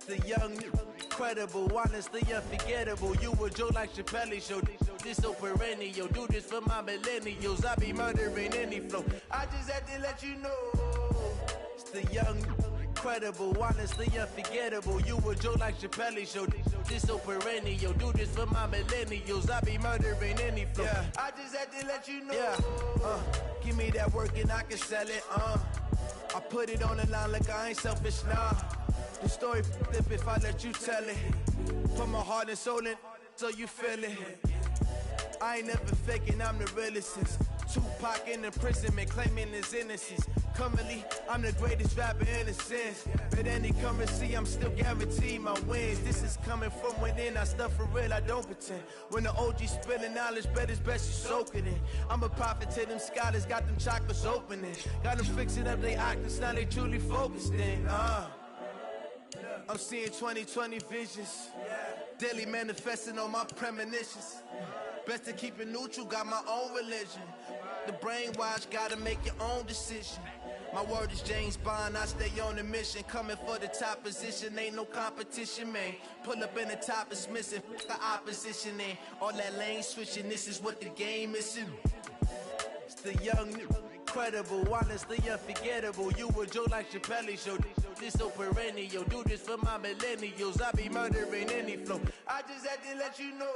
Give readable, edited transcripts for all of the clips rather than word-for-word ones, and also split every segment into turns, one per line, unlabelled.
The young, incredible, honestly unforgettable. You a joke like Chappelle Show. This so perennial. Do this for my millennials. I be murdering any flow. I just had to let you know. It's the young, incredible, honestly unforgettable. You a joke like Chappelle Show. This so perennial. Do this for my millennials. I be murdering any flow. Yeah. I just had to let you know. Yeah. Give me that work and I can sell it. I put it on the line like I ain't selfish, nah. The story flip if I let you tell it. Put my heart and soul in so you feel it. I ain't never faking, I'm the realest since Tupac in imprisonment, claiming his innocence. Currently, I'm the greatest rapper in a sense. But any currency, I'm still guaranteed my wins. This is coming from within, I stuff for real, I don't pretend. When the OG spilling knowledge, bet it's best you soak it in. I'm a prophet to them scholars, got them chakras opening. Got them fixing up they octaves, now they truly focused in. I'm seeing 2020 visions. Daily manifesting on my premonitions. Best to keep it neutral, got my own religion. The brainwash, gotta make your own decision. My word is James Bond, I stay on a mission. Coming for the top position, ain't no competition, man. Pull up in the top, it's missing, the opposition in. All that lane switching, this is what the game is. It's the young, incredible, honestly unforgettable. You a joke like Chappelle Show. This so perennial. Do this for my millennials. I be murdering any flow. I just had to let you know.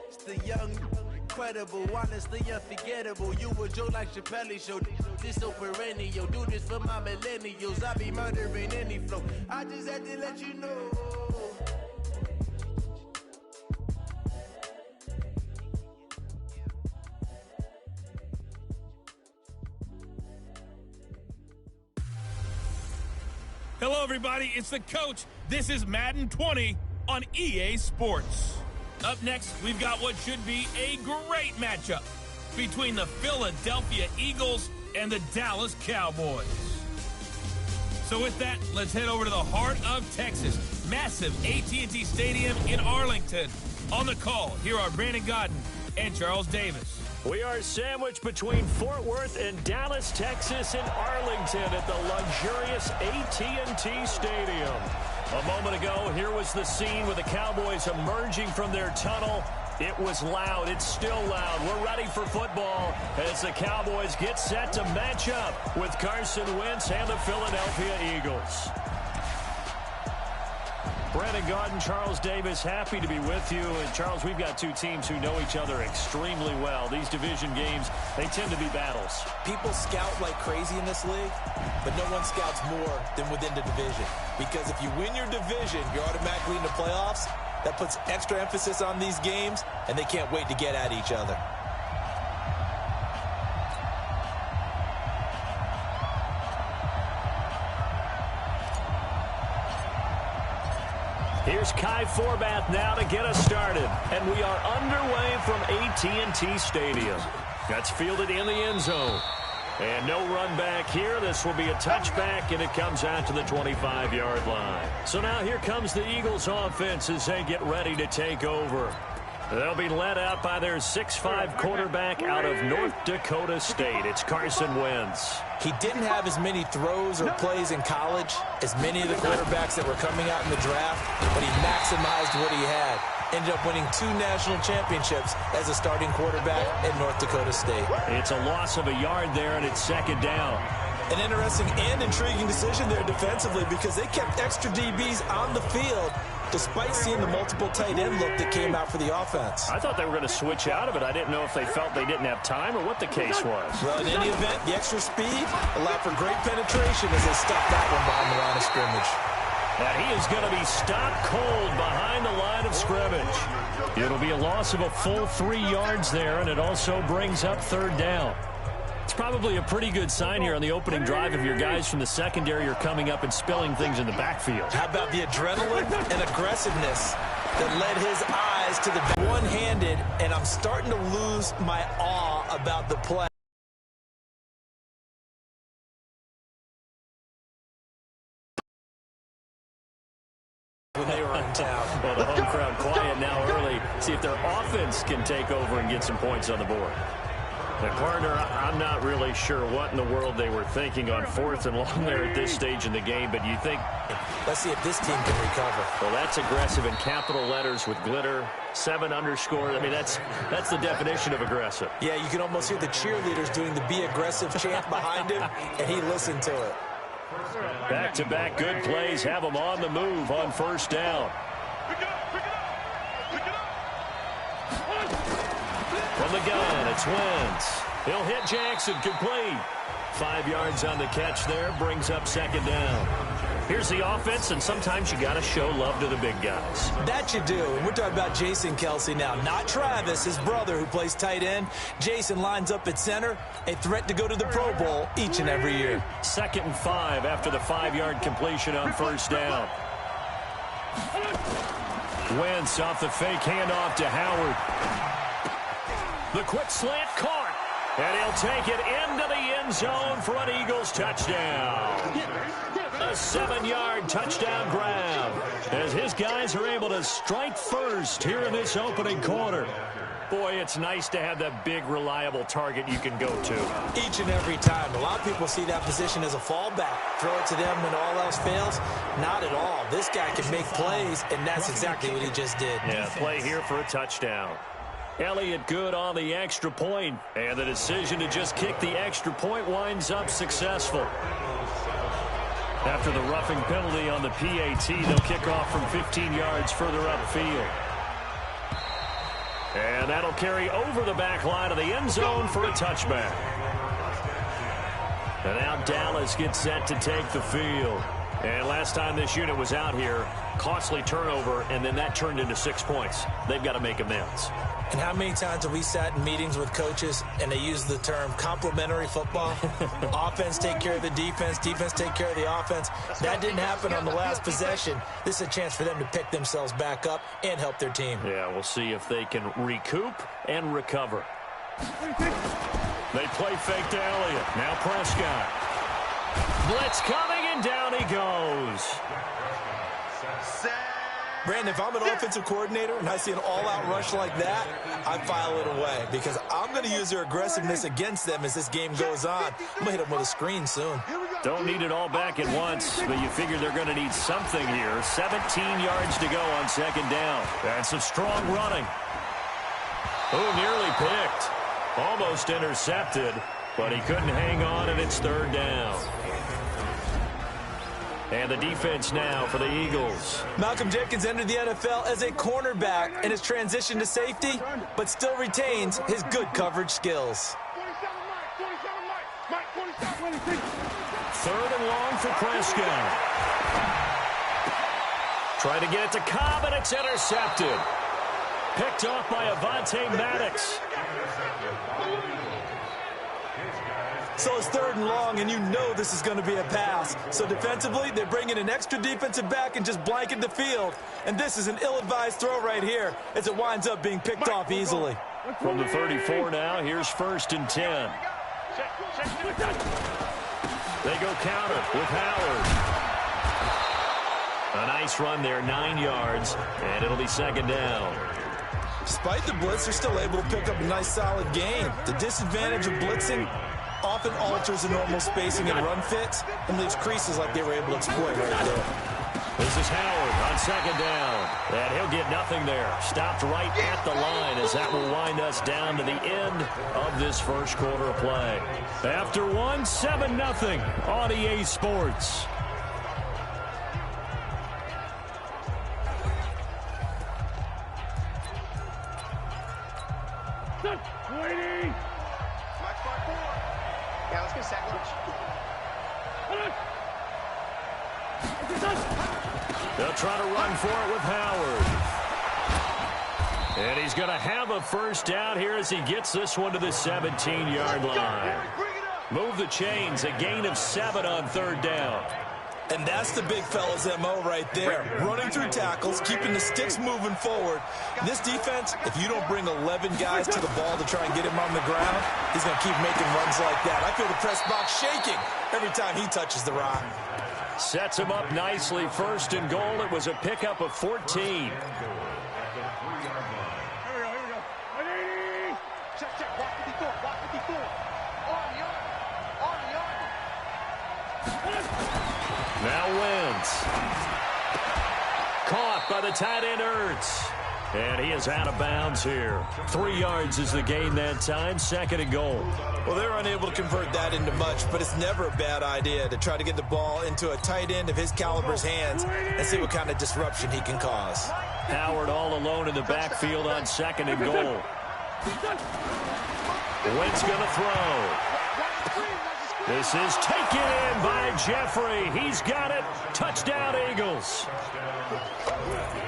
It's the young, incredible, honestly unforgettable. You a joke like Chappelle Show. This so perennial. Do this for my millennials. I be murdering any flow. I just had to let you know.
Hello, everybody. It's the coach. This is Madden 20 on EA Sports. Up next, we've got what should be a great matchup between the Philadelphia Eagles and the Dallas Cowboys. So with that, let's head over to the heart of Texas. Massive AT&T Stadium in Arlington. On the call, here are Brandon Godden and Charles Davis.
We are sandwiched between Fort Worth and Dallas, Texas, and Arlington at the luxurious AT&T Stadium. A moment ago, here was the scene with the Cowboys emerging from their tunnel. It was loud. It's still loud. We're ready for football as the Cowboys get set to match up with Carson Wentz and the Philadelphia Eagles. Brandon Godden, Charles Davis, happy to be with you. And Charles, we've got two teams who know each other extremely well. These division games, they tend to be battles.
People scout like crazy in this league, but no one scouts more than within the division. Because if you win your division, you're automatically in the playoffs. That puts extra emphasis on these games, and they can't wait to get at each other.
Here's Kai Forbath now to get us started. And we are underway from AT&T Stadium. That's fielded in the end zone. And no run back here. This will be a touchback, and it comes out to the 25-yard line. So now here comes the Eagles offense as they get ready to take over. They'll be led out by their 6'5" quarterback out of North Dakota State. It's Carson Wentz.
He didn't have as many throws or plays in college as many of the quarterbacks that were coming out in the draft, but he maximized what he had. Ended up winning 2 national championships as a starting quarterback at North Dakota State.
It's a loss of a yard there, and it's second down.
An interesting and intriguing decision there defensively because they kept extra DBs on the field despite seeing the multiple tight end look that came out for the offense.
I thought they were going to switch out of it. I didn't know if they felt they didn't have time or what the case was.
Well, in any event, the extra speed allowed for great penetration as they stuffed that one behind the line of scrimmage.
And he is going to be stopped cold behind the line of scrimmage. It'll be a loss of a full 3 yards there, and it also brings up third down. It's probably a pretty good sign here on the opening drive if your guys from the secondary are coming up and spilling things in the backfield.
How about the adrenaline and aggressiveness that led his eyes to the one-handed, and I'm starting to lose my awe about the play. When they were in town.
Well, the home crowd quiet now early. See if their offense can take over and get some points on the board. And partner, I'm not really sure what in the world they were thinking on 4th and long there at this stage in the game, but you think...
Let's see if this team can recover.
Well, that's aggressive in capital letters with glitter, 7 underscore. I mean, that's the definition of aggressive.
Yeah, you can almost hear the cheerleaders doing the be aggressive chant behind him, and he listened to it.
Back-to-back good plays have them on the move on 1st down. From the gun, it's Wentz. He'll hit Jackson, complete. 5 yards on the catch there, brings up 2nd down. Here's the offense, and sometimes you got to show love to the big guys.
That you do. And we're talking about Jason Kelsey now, not Travis, his brother, who plays tight end. Jason lines up at center, a threat to go to the Pro Bowl each and every year.
2nd and 5 after the 5-yard completion on 1st down. Wentz off the fake handoff to Howard. The quick slant caught. And he'll take it into the end zone for an Eagles touchdown. A 7-yard touchdown grab as his guys are able to strike first here in this opening quarter. Boy, it's nice to have that big, reliable target you can go to.
Each and every time. A lot of people see that position as a fallback. Throw it to them when all else fails. Not at all. This guy can make plays, and that's exactly what he just did.
Yeah, play here for a touchdown. Elliott good on the extra point, and the decision to just kick the extra point winds up successful. After the roughing penalty on the PAT, they'll kick off from 15 yards further upfield. And that'll carry over the back line of the end zone for a touchback. And now Dallas gets set to take the field. And last time this unit was out here, costly turnover, and then that turned into 6 points. They've got to make amends.
And how many times have we sat in meetings with coaches and they use the term complementary football? Offense take care of the defense, defense take care of the offense. That didn't happen on the last possession. This is a chance for them to pick themselves back up and help their team.
Yeah, we'll see if they can recoup and recover. They play fake to Elliott. Now Prescott. Blitz coming, and down he goes.
Brandon, if I'm an offensive coordinator and I see an all-out rush like that, I file it away because I'm going to use their aggressiveness against them as this game goes on. I'm going to hit them with a screen soon.
Don't need it all back at once, but you figure they're going to need something here. 17 yards to go on 2nd down. That's some strong running. Oh, nearly picked. Almost intercepted, but he couldn't hang on, and it's 3rd down. And the defense now for the Eagles.
Malcolm Jenkins entered the NFL as a cornerback and has transitioned to safety, but still retains his good coverage skills.
3rd and long for Prescott. Trying to get it to Cobb, and it's intercepted. Picked off by Avonte Maddox.
So it's 3rd and long, and you know this is going to be a pass. So defensively, they bring in an extra defensive back and just blanket the field. And this is an ill-advised throw right here as it winds up being picked off easily.
From the 34 now, here's 1st and 10. They go counter with Howard. A nice run there, 9 yards, and it'll be 2nd down.
Despite the blitz, they're still able to pick up a nice, solid gain. The disadvantage of blitzing often alters the normal spacing and run fits and leaves creases like they were able to exploit right there.
This is Howard on 2nd down. And he'll get nothing there. Stopped right at the line as that will wind us down to the end of this first quarter of play. After one, 7-0 on EA Sports.
Yeah, let's get sack lunch.
They'll try to run for it with Howard. And he's going to have a 1st down here as he gets this one to the 17-yard line. Move the chains, a gain of 7 on 3rd down.
And that's the big fella's MO right there. Running through tackles, keeping the sticks moving forward. This defense, if you don't bring 11 guys to the ball to try and get him on the ground, he's going to keep making runs like that. I feel the press box shaking every time he touches the rock.
Sets him up nicely. 1st and goal. It was a pickup of 14. Now Wentz. Caught by the tight end Ertz. And he is out of bounds here. 3 yards is the gain that time. 2nd and goal.
Well, they're unable to convert that into much, but it's never a bad idea to try to get the ball into a tight end of his caliber's hands and see what kind of disruption he can cause.
Howard all alone in the backfield on 2nd and goal. Wentz going to throw. This is taken in by Jeffrey. He's got it. Touchdown, Eagles.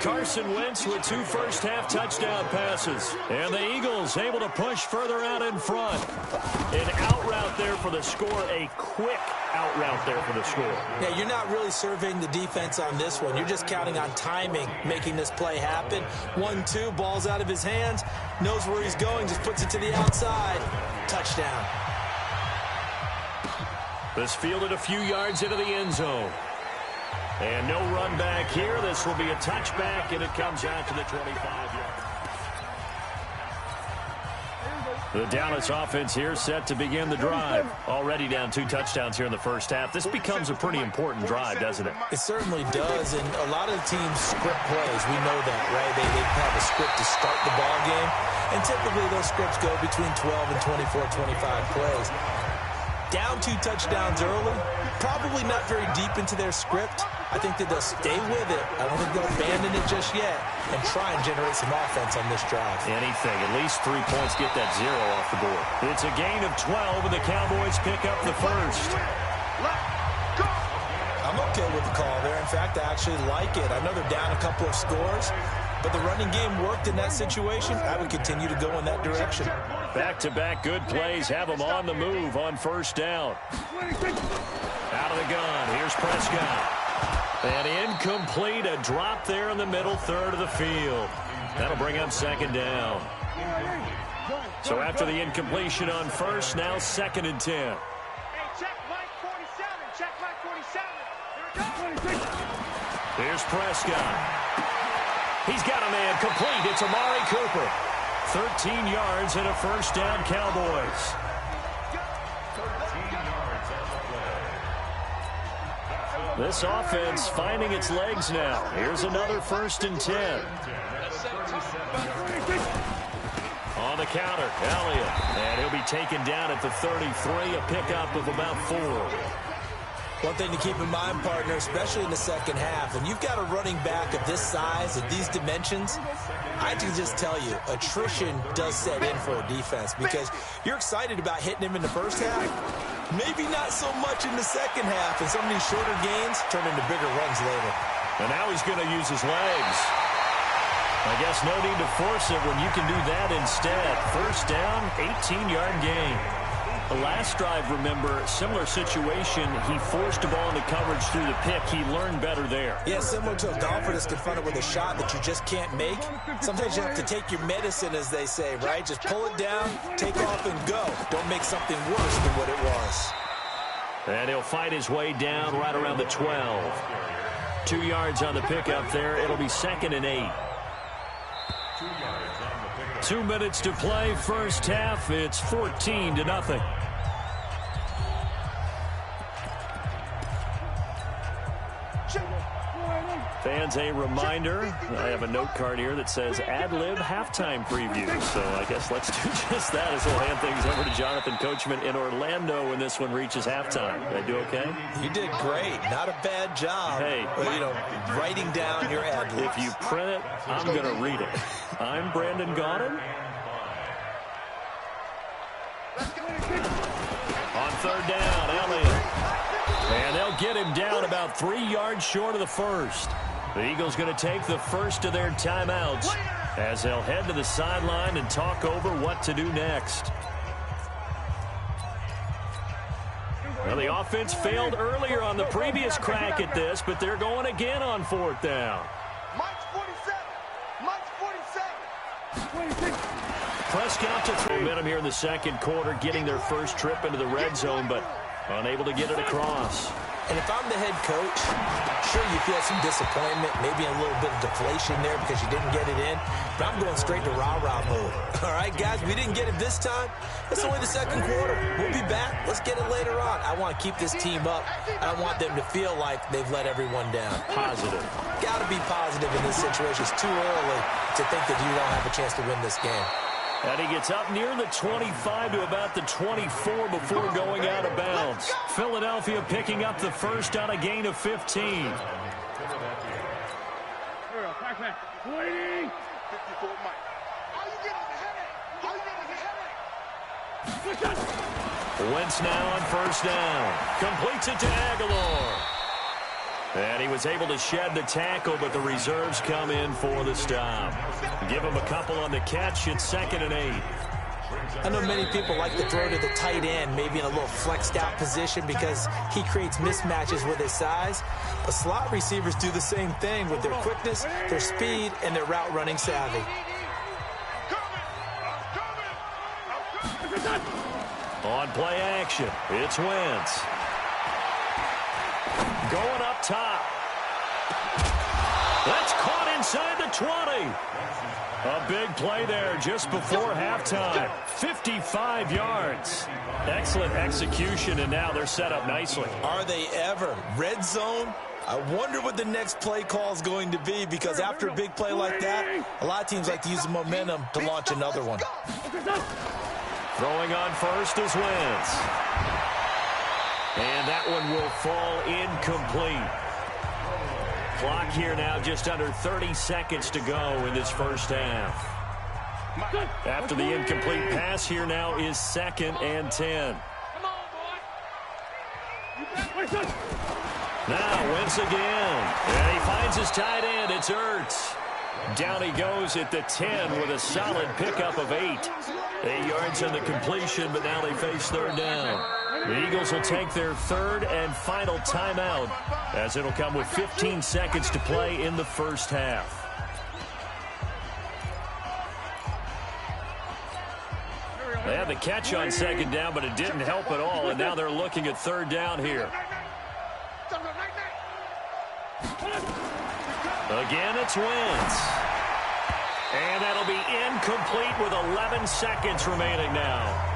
Carson Wentz with 2 first-half touchdown passes. And the Eagles able to push further out in front. An out route there for the score. A quick out route there for the score.
Yeah, you're not really surveying the defense on this one. You're just counting on timing, making this play happen. 1-2, ball's out of his hands. Knows where he's going, just puts it to the outside. Touchdown.
This fielded a few yards into the end zone. And no run back here. This will be a touchback, and it comes out to the 25-yard. The Dallas offense here set to begin the drive. Already down 2 touchdowns here in the first half. This becomes a pretty important drive, doesn't it?
It certainly does, and a lot of the teams script plays. We know that, right? They have a script to start the ball game, and typically those scripts go between 12 and 24, 25 plays. Down 2 touchdowns early, probably not very deep into their script. I think that they'll stay with it. I don't think they'll abandon it just yet and try and generate some offense on this drive.
Anything. At least 3 points, get that 0 off the board. It's a gain of 12, and the Cowboys pick up the first.
I'm okay with the call there. In fact, I actually like it. I know they're down a couple of scores, but the running game worked in that situation. I would continue to go in that direction.
Back-to-back good plays have them on the move on first down. Out of the gun. Here's Prescott. And incomplete. A drop there in the middle third of the field. That'll bring up 2nd down. So after the incompletion on first, now 2nd and 10.
Hey, check Mike 47. Check Mike 47. Here it goes.
Here's Prescott. He's got a man complete. It's Amari Cooper. 13 yards and a first down, Cowboys. This offense finding its legs now. Here's another 1st and 10. On the counter, Elliott. And he'll be taken down at the 33, a pickup of about 4.
One thing to keep in mind, partner, especially in the second half, and you've got a running back of this size, of these dimensions, I can just tell you, attrition does set in for a defense because you're excited about hitting him in the first half, maybe not so much in the second half, and some of these shorter gains turn into bigger runs later.
And now he's going to use his legs. I guess no need to force it when you can do that instead. First down, 18-yard gain. The last drive, remember, similar situation. He forced the ball into coverage through the pick. He learned better there.
Yeah, similar to a golfer that's confronted with a shot that you just can't make. Sometimes you have to take your medicine, as they say, right? Just pull it down, take off, and go. Don't make something worse than what it was.
And he'll fight his way down right around the 12. 2 yards on the pickup there. It'll be 2nd and 8. 2 minutes to play, first half. It's 14-0. Fans, a reminder, I have a note card here that says ad-lib halftime preview. So I guess let's do just that as we'll hand things over to Jonathan Coachman in Orlando when this one reaches halftime. Did I do okay?
You did great. Not a bad job.
Hey.
Writing down your ad-libs.
If you print it, I'm going to read it. I'm Brandon Gaudin. On 3rd down, Elliott. And they'll get him down about 3 yards short of the first. The Eagles going to take the first of their timeouts as they'll head to the sideline and talk over what to do next. Well, the offense failed earlier on the previous crack at this, but they're going again on 4th down.
Mike's 47. Mike's 47.
Prescott to throw momentum here in the second quarter, getting their first trip into the red zone, but unable to get it across.
And if I'm the head coach, sure, you feel some disappointment, maybe a little bit of deflation there because you didn't get it in, but I'm going straight to rah-rah mode. All right, guys, we didn't get it this time. It's only the second quarter. We'll be back. Let's get it later on. I want to keep this team up. I don't want them to feel like they've let everyone down.
Positive.
Got to be positive in this situation. It's too early to think that you don't have a chance to win this game.
And he gets up near the 25 to about the 24 before going out of bounds. Philadelphia picking up the first on a gain of 15.
Waiting. 54 Mike. Are you getting the headache? Are you getting the headache?
Wentz now on first down. Completes it to Aguilar. And he was able to shed the tackle, but the reserves come in for the stop. Give him a couple on the catch. It's 2nd and 8.
I know many people like to throw to the tight end, maybe in a little flexed out position because he creates mismatches with his size. But slot receivers do the same thing with their quickness, their speed, and their route running savvy.
On play action, it's Wentz. Going up top. That's caught inside the 20. A big play there just before halftime. 55 yards. Excellent execution, and now they're set up nicely.
Are they ever? Red zone? I wonder what the next play call is going to be, because after a big play like that, a lot of teams like to use the momentum to launch another one.
Throwing on first is Wentz. And that one will fall incomplete. Clock here now just under 30 seconds to go in this first half. After the incomplete pass, here now is 2nd and 10. Now Wentz again. And he finds his tight end. It's Ertz. Down he goes at the 10 with a solid pickup of 8. 8 yards on the completion, but now they face third down. The Eagles will take their third and final timeout, as it'll come with 15 seconds to play in the first half. They had the catch on 2nd down, but it didn't help at all, and now they're looking at third down here. Again, it's Wentz. And that'll be incomplete with 11 seconds remaining now.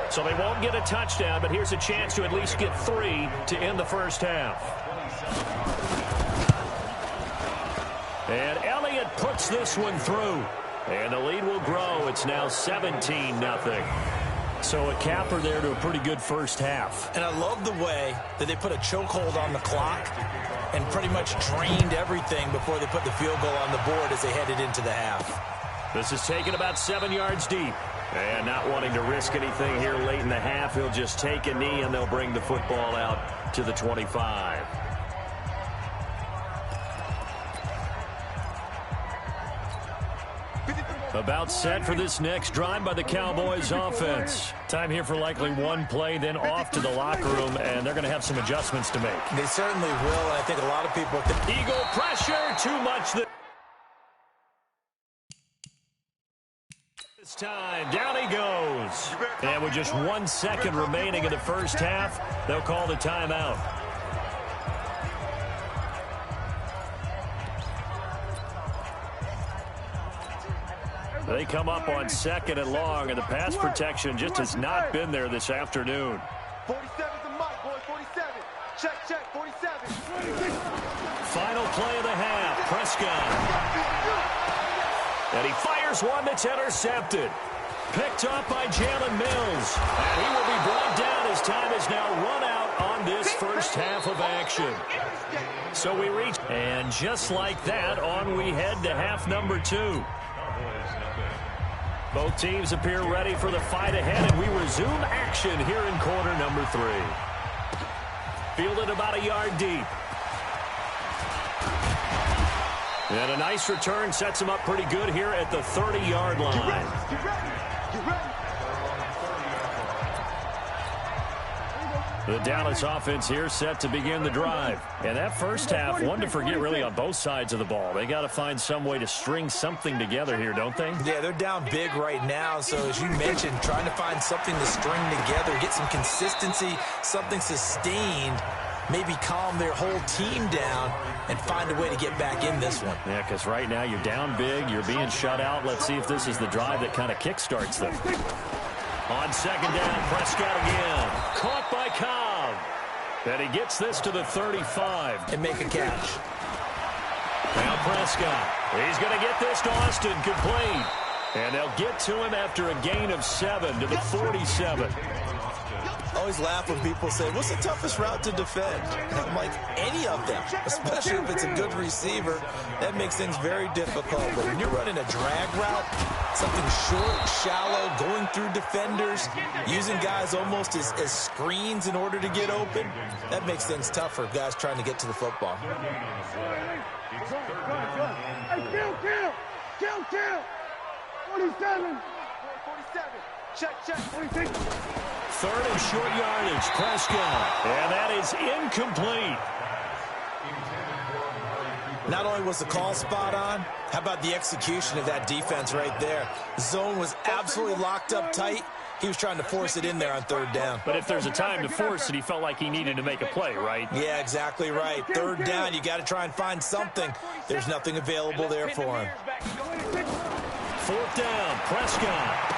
So they won't get a touchdown, but here's a chance to at least get 3 to end the first half. And Elliott puts this one through. And the lead will grow. It's now 17-0. So a capper there to a pretty good first half.
And I love the way that they put a chokehold on the clock and pretty much drained everything before they put the field goal on the board as they headed into the half.
This is taken about 7 yards deep. And not wanting to risk anything here late in the half, he'll just take a knee and they'll bring the football out to the 25. About set for this next drive by the Cowboys offense. Time here for likely one play, then off to the locker room, and they're going to have some adjustments to make.
They certainly will, and I think a lot of people...
Eagle pressure, too much this time. Down he goes. And with just 1 second remaining in the first half, they'll call the timeout. They come up on 2nd and long, and the pass protection just has not been there this afternoon.
47's the mic, boy, 47. Check, 47.
Final play of the half, Prescott. And he fires one that's intercepted. Picked up by Jalen Mills. And he will be brought down as time is now run out on this first half of action. So we reach, and just like that, on we head to half number 2. Both teams appear ready for the fight ahead, and we resume action here in quarter number 3. Fielded about a yard deep. And a nice return sets him up pretty good here at the 30-yard line.
Get ready.
The Dallas offense here set to begin the drive. And that first half, one to forget really on both sides of the ball. They got to find some way to string something together here, don't they?
Yeah, they're down big right now. So as you mentioned, trying to find something to string together, get some consistency, something sustained, maybe calm their whole team down and find a way to get back in this one.
Yeah, because right now you're down big, you're being shut out. Let's see if this is the drive that kind of kickstarts them. On second down, Prescott again. Caught by Cobb. And he gets this to the 35.
And make a catch.
Now Prescott. He's going to get this to Austin complete. And they'll get to him after a gain of 7 to the 47.
I always laugh when people say, what's the toughest route to defend? And I'm like, any of them, especially if it's a good receiver. That makes things very difficult. But when you're running a drag route, something short, shallow, going through defenders, using guys almost as screens in order to get open, that makes things tough for guys trying to get to the football.
Hey, kill! 47. Check. 46.
Third and short yardage, Prescott. And that is incomplete.
Not only was the call spot on, how about the execution of that defense right there? Zone was absolutely locked up tight. He was trying to force it in there on third down.
But if there's a time to force it, he felt like he needed to make a play, right?
Yeah, exactly right. Third down, you got to try and find something. There's nothing available there for him.
Fourth down, Prescott.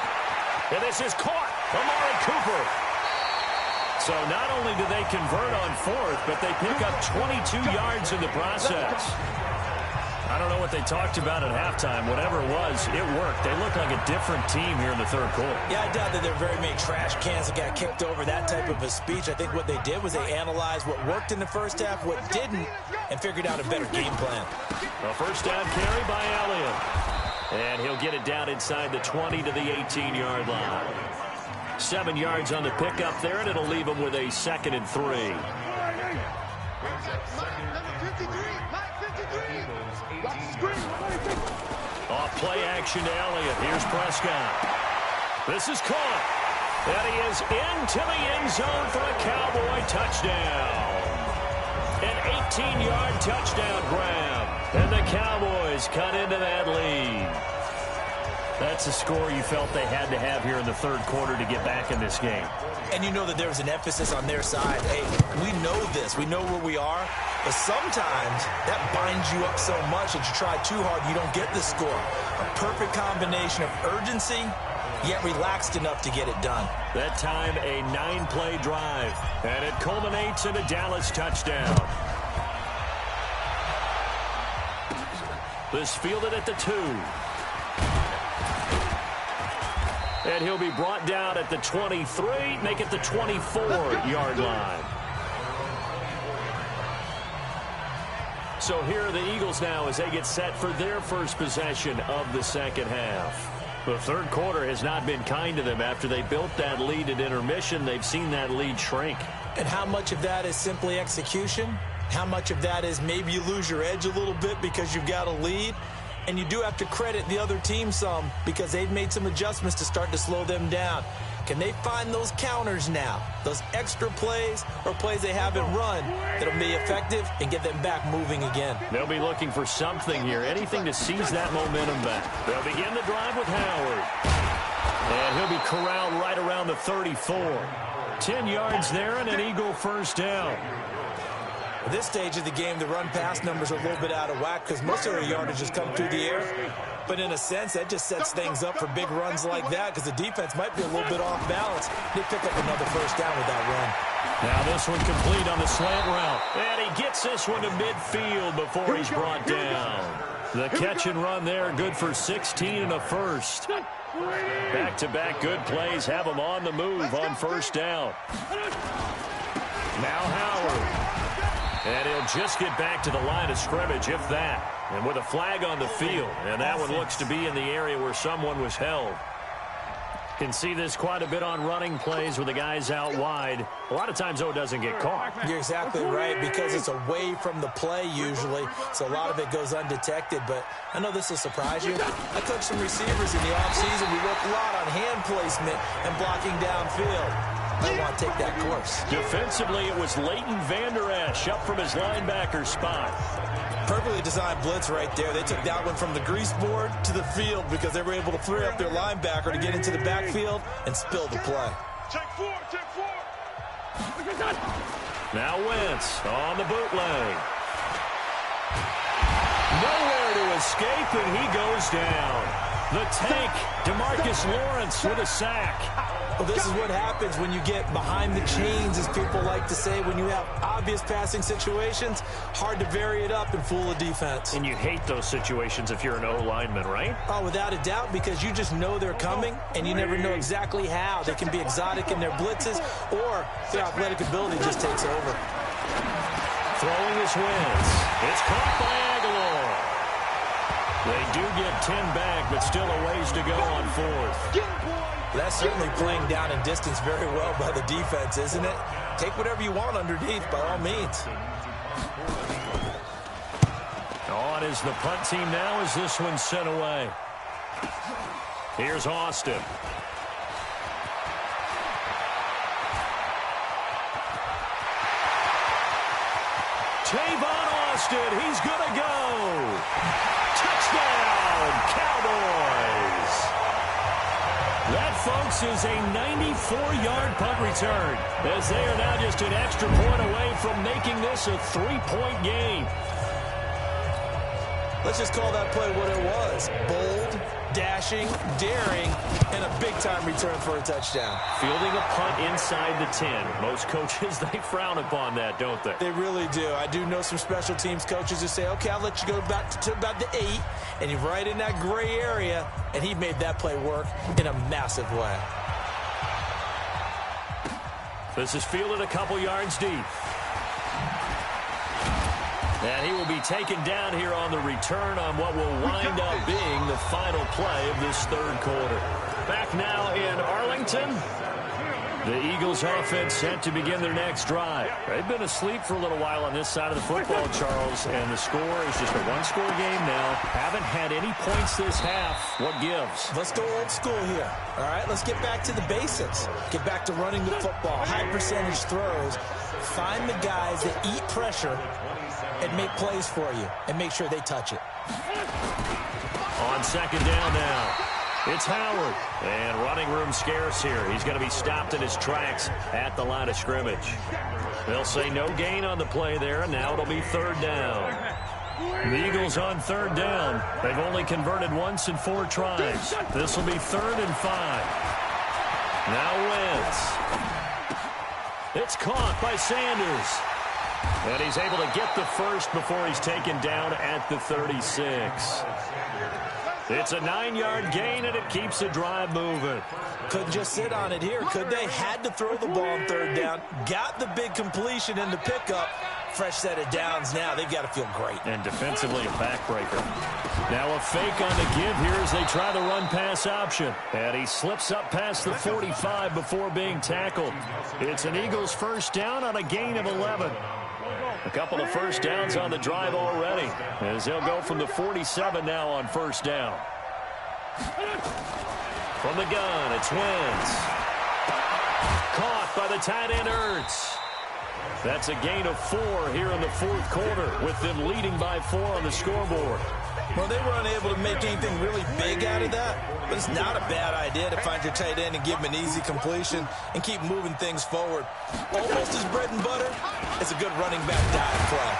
And this is caught. Amari Cooper. So not only do they convert on fourth, but they pick up 22 yards in the process. I don't know what they talked about at halftime. Whatever it was, it worked. They look like a different team here in the third quarter.
Yeah, I doubt that there are very many trash cans that got kicked over, that type of a speech. I think what they did was they analyzed what worked in the first half, what didn't, and figured out a better game plan.
A first down carry by Elliott. And he'll get it down inside the 20 to the 18-yard line. 7 yards on the pickup there, and it'll leave him with a 2nd and 3. Off play action to Elliott. Here's Prescott. This is caught. And he is into the end zone for a Cowboy touchdown. An 18-yard touchdown grab. And the Cowboys cut into that lead. That's a score you felt they had to have here in the third quarter to get back in this game.
And you know that there was an emphasis on their side. Hey, we know this. We know where we are. But sometimes that binds you up so much that you try too hard, you don't get the score. A perfect combination of urgency, yet relaxed enough to get it done.
That time, a 9-play drive. And it culminates in a Dallas touchdown. This fielded at the 2. And he'll be brought down at the 23, make it the 24-yard line. So here are the Eagles now as they get set for their first possession of the second half. The third quarter has not been kind to them. After they built that lead at intermission, they've seen that lead shrink.
And how much of that is simply execution? How much of that is maybe you lose your edge a little bit because you've got a lead? And you do have to credit the other team some because they've made some adjustments to start to slow them down. Can they find those counters now, those extra plays or plays they haven't run that'll be effective and get them back moving again?
They'll be looking for something here, anything to seize that momentum back. They'll begin the drive with Howard. And he'll be corralled right around the 34. 10 yards there and an Eagle first down.
At this stage of the game, the run-pass numbers are a little bit out of whack because most of their yardage has come through the air. But in a sense, that just sets things up for big runs like that because the defense might be a little bit off balance. They pick up another first down with that run.
Now this one complete on the slant route. And he gets this one to midfield before he's brought down. The catch and run there, good for 16 and a first. Back-to-back good plays have him on the move on first down. Now Howard. And he'll just get back to the line of scrimmage, if that. And with a flag on the field. And that one looks to be in the area where someone was held. Can see this quite a bit on running plays with the guys out wide. A lot of times, though, it doesn't get caught.
You're exactly right because it's away from the play usually. So a lot of it goes undetected. But I know this will surprise you. I coached some receivers in the offseason. We worked a lot on hand placement and blocking downfield. might want to take that course.
Defensively, it was Leighton Vander Esch up from his linebacker spot.
Perfectly designed blitz right there. They took that one from the grease board to the field because they were able to free up their linebacker to get into the backfield and spill the play.
Take four.
Now Wentz on the bootleg. Nowhere to escape, and he goes down. The tank, DeMarcus Lawrence with a sack.
Well, this is what happens when you get behind the chains, as people like to say. When you have obvious passing situations, hard to vary it up and fool a defense.
And you hate those situations if you're an O-lineman, right?
Oh, without a doubt, because you just know they're coming, and you never know exactly how. They can be exotic in their blitzes, or their athletic ability just takes over.
Throwing is Wentz. It's caught by Aguilar. They do get 10 back, but still a ways to go on fourth.
That's certainly playing down in distance very well by the defense, isn't it? Take whatever you want underneath, by all means.
On is the punt team now as this one's sent away. Here's Austin. Tavon Austin, he's going to go. Touchdown, Cowboys. That, folks, is a 94-yard punt return, as they are now just an extra point away from making this a 3-point game.
Let's just call that play what it was. Bold, dashing, daring, and a big-time return for a touchdown.
Fielding a punt inside the 10. Most coaches, they frown upon that, don't they?
They really do. I do know some special teams coaches who say, okay, I'll let you go back to about the 8, and you're right in that gray area, and he made that play work in a massive way.
This is fielded a couple yards deep. And he will be taken down here on the return on what will wind up being the final play of this third quarter. Back now in Arlington. The Eagles offense set to begin their next drive. They've been asleep for a little while on this side of the football, Charles, and the score is just a one-score game now. Haven't had any points this half. What gives?
Let's go old school here. All right, let's get back to the basics. Get back to running the football, high percentage throws. Find the guys that eat pressure and make plays for you, and make sure they touch it.
On second down now, it's Howard. And running room scarce here. He's going to be stopped in his tracks at the line of scrimmage. They'll say no gain on the play there, and now it'll be third down. The Eagles on third down. They've only converted once in 4 tries. This will be 3rd and 5. Now Wentz. It's caught by Sanders. And he's able to get the first before he's taken down at the 36. It's a 9-yard gain, and it keeps the drive moving.
Couldn't just sit on it here, could they? Had to throw the ball on third down. Got the big completion in the pickup. Fresh set of downs now. They've got to feel great.
And defensively a backbreaker. Now a fake on the give here as they try the run-pass option. And he slips up past the 45 before being tackled. It's an Eagles first down on a gain of 11. A couple of first downs on the drive already, as they'll go from the 47 now on first down. From the gun, it's Wentz. Caught by the tight end Ertz. That's a gain of 4 here in the fourth quarter, with them leading by 4 on the scoreboard.
Well, they were unable to make anything really big out of that, but it's not a bad idea to find your tight end and give him an easy completion and keep moving things forward. Almost as bread and butter as a good running back dive play.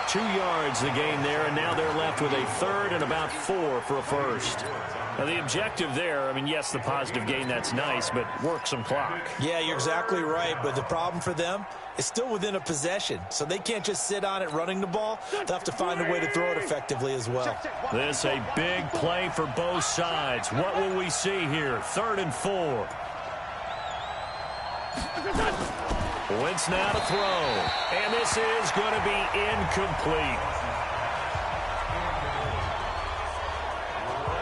2 yards the gain there, and now they're left with a 3rd and about 4 for a first. Now, the objective there, I mean, yes, the positive gain, that's nice, but work some clock.
Yeah, you're exactly right, but the problem for them is still within a possession, so they can't just sit on it running the ball. They'll have to find a way to throw it effectively as well.
This a big play for both sides. What will we see here? 3rd and 4. Wentz now to throw, and this is going to be incomplete.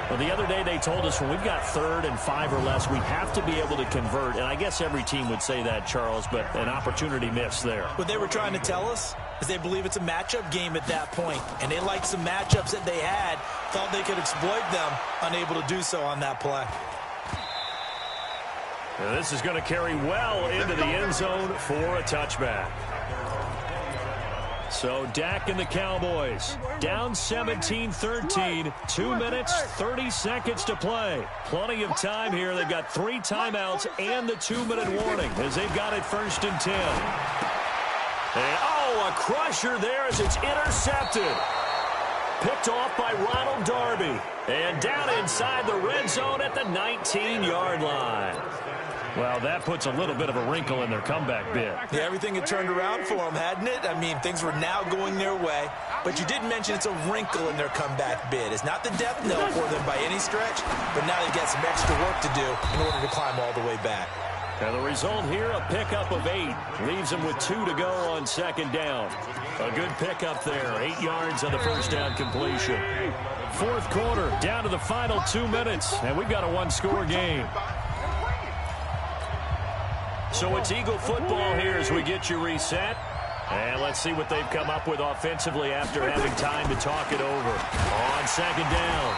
Well, the other day they told us when we've got 3rd and 5 or less, we have to be able to convert. And I guess every team would say that, Charles, but an opportunity missed there.
What they were trying to tell us is they believe it's a matchup game at that point. And they liked some matchups that they had, thought they could exploit them, unable to do so on that play.
And this is going to carry well into the end zone for a touchback. So Dak and the Cowboys down 17-13, 2 minutes, 30 seconds to play. Plenty of time here. They've got 3 timeouts and the 2-minute warning as they've got it 1st and 10. And, oh, a crusher there as it's intercepted. Picked off by Ronald Darby. And down inside the red zone at the 19-yard line. Well, that puts a little bit of a wrinkle in their comeback bid.
Yeah, everything had turned around for them, hadn't it? I mean, things were now going their way. But you did mention it's a wrinkle in their comeback bid. It's not the death knell for them by any stretch, but now they've got some extra work to do in order to climb all the way back.
And the result here, a pickup of 8. Leaves them with 2 to go on 2nd down. A good pickup there. 8 yards on the first down completion. 4th quarter, down to the final 2 minutes, and we've got a 1-score game. So it's Eagle football here as we get you reset. And let's see what they've come up with offensively after having time to talk it over. On 2nd down,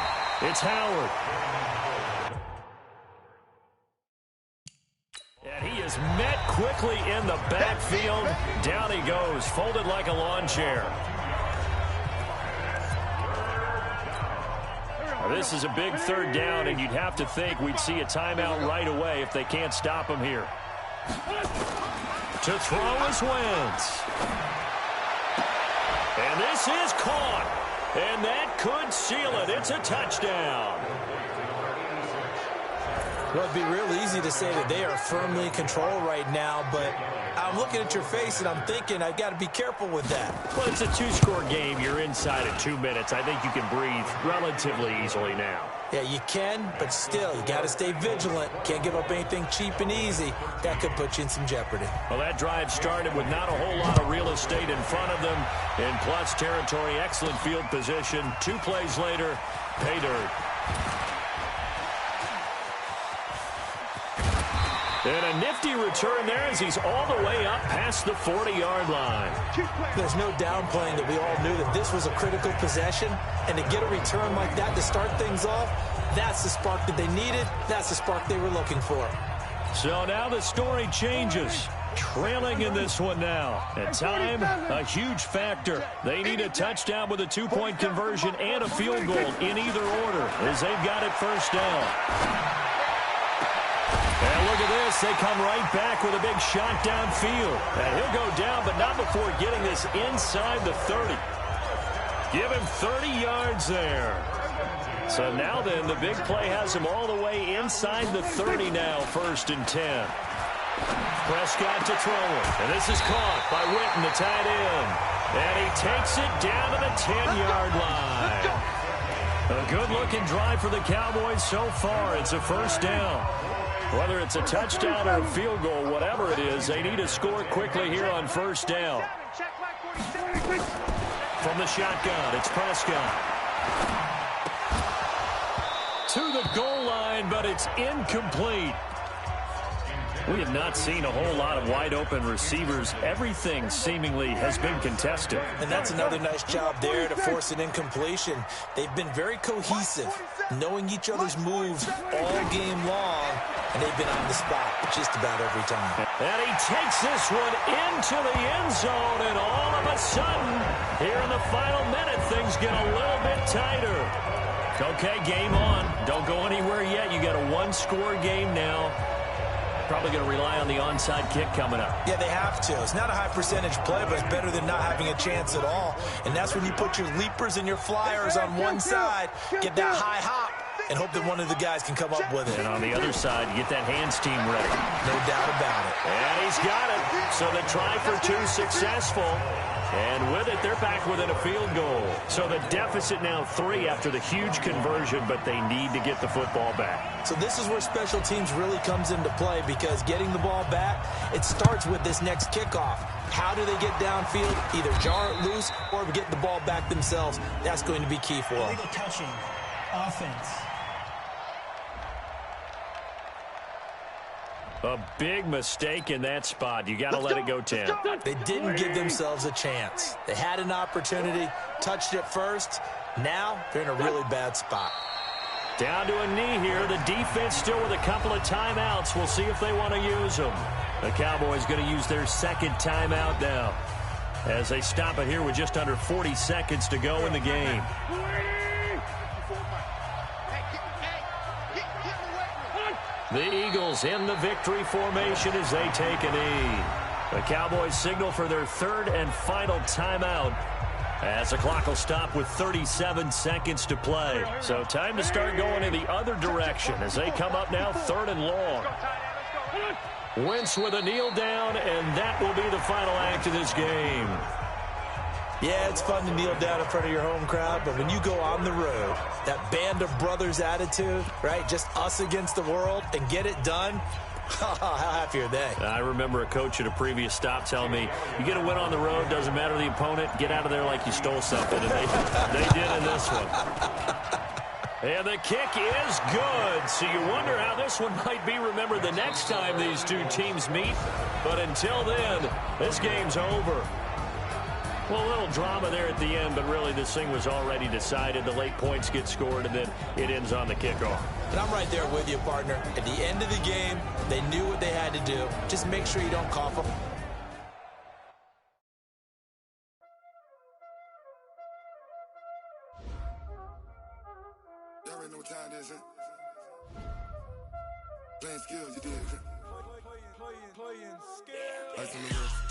it's Howard. And he is met quickly in the backfield. Down he goes, folded like a lawn chair. This is a big 3rd down, and you'd have to think we'd see a timeout right away if they can't stop him here. To throw is Wentz. And this is caught. And that could seal it. It's a touchdown.
Well, it'd be real easy to say that they are firmly in control right now, but I'm looking at your face and I'm thinking I've got to be careful with that.
Well, it's a 2-score game. You're inside of 2 minutes. I think you can breathe relatively easily now.
Yeah, you can, but still, you got to stay vigilant. Can't give up anything cheap and easy. That could put you in some jeopardy.
Well, that drive started with not a whole lot of real estate in front of them. In plus territory, excellent field position. 2 plays later, pay dirt. And a nifty return there as he's all the way up past the 40-yard line.
There's no downplaying that we all knew that this was a critical possession. And to get a return like that to start things off, that's the spark that they needed. That's the spark they were looking for.
So now the story changes. Trailing in this one now. And time, a huge factor. They need a touchdown with a 2-point conversion and a field goal in either order as they've got it 1st down. And look at this. They come right back with a big shot downfield. And he'll go down, but not before getting this inside the 30. Give him 30 yards there. So now then, the big play has him all the way inside the 30 now, 1st and 10. Prescott to throw it. And this is caught by Witten, the tight end. And he takes it down to the 10-yard line. A good-looking drive for the Cowboys so far. It's a 1st down. Whether it's a touchdown or a field goal, whatever it is, they need to score quickly here on 1st down. From the shotgun, it's Prescott. To the goal line, but it's incomplete. We have not seen a whole lot of wide-open receivers. Everything seemingly has been contested.
And that's another nice job there to force an incompletion. They've been very cohesive, knowing each other's moves all game long, and they've been on the spot just about every time.
And he takes this one into the end zone, and all of a sudden, here in the final minute, things get a little bit tighter. Okay, game on. Don't go anywhere yet. You got a 1-score game now. Probably going to rely on the onside kick coming up.
Yeah, they have to. It's not a high percentage play, but it's better than not having a chance at all. And that's when you put your leapers and your flyers on one side, get that high hop, and hope that one of the guys can come up with it.
And on the other side, you get that hands team ready.
No doubt about it.
And he's got it. So the try for 2 successful. And with it, they're back within a field goal. So the deficit now 3 after the huge conversion, but they need to get the football back.
So this is where special teams really comes into play, because getting the ball back, it starts with this next kickoff. How do they get downfield? Either jar it loose or get the ball back themselves. That's going to be key for them.
Illegal touching. Offense.
A big mistake in that spot. You got to let it go, Tim.
They didn't give themselves a chance. They had an opportunity, touched it first. Now they're in a really bad spot.
Down to a knee here. The defense still with a couple of timeouts. We'll see if they want to use them. The Cowboys going to use their second timeout now as they stop it here with just under 40 seconds to go in the game. The Eagles in the victory formation as they take a knee. The Cowboys signal for their third and final timeout as the clock will stop with 37 seconds to play. So time to start going in the other direction as they come up now third and long. Wentz with a kneel down, and that will be the final act of this game.
Yeah, it's fun to kneel down in front of your home crowd, but when you go on the road, that band of brothers attitude, right, just us against the world, and get it done, how happy are they?
I remember a coach at a previous stop telling me, you get a win on the road, doesn't matter the opponent, get out of there like you stole something, and they did in this one. And the kick is good, so you wonder how this one might be remembered the next time these two teams meet, but until then, this game's over. Well, a little drama there at the end, but really this thing was already decided. The late points get scored, and then it ends on the kickoff.
And I'm right there with you, partner. At the end of the game, they knew what they had to do. Just make sure you don't cough them.
Y'all already know what time it is, huh? Playing skills, you did. Playing skills.